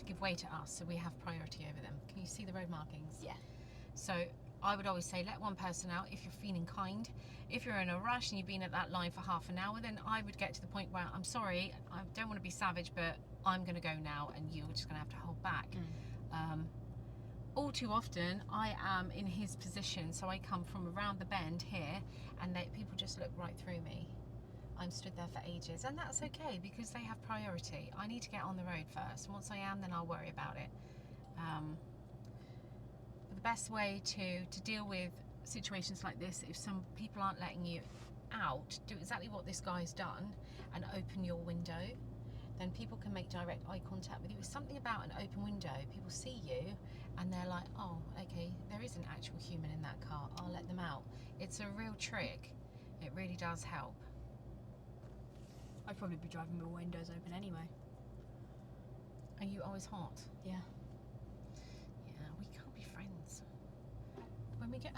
to give way to us, so we have priority over them. Can you see the road markings? Yeah. So I would always say let one person out if you're feeling kind. If you're in a rush and you've been at that line for half an hour, then I would get to the point where I'm sorry, I don't want to be savage, but I'm going to go now and you're just going to have to hold back. All too often I am in his position, so I come from around the bend here and people just look right through me. I'm stood there for ages, and that's okay because they have priority. I need to get on the road first. Once I am, then I'll worry about it. The best way to deal with situations like this, if some people aren't letting you out, do exactly what this guy's done and open your window. Then people can make direct eye contact with you. It's something about an open window. People see you and they're like, oh, okay, there is an actual human in that car. I'll let them out. It's a real trick. It really does help. I'd probably be driving with windows open anyway. Are you always hot? Yeah. Yeah, we can't be friends. When we get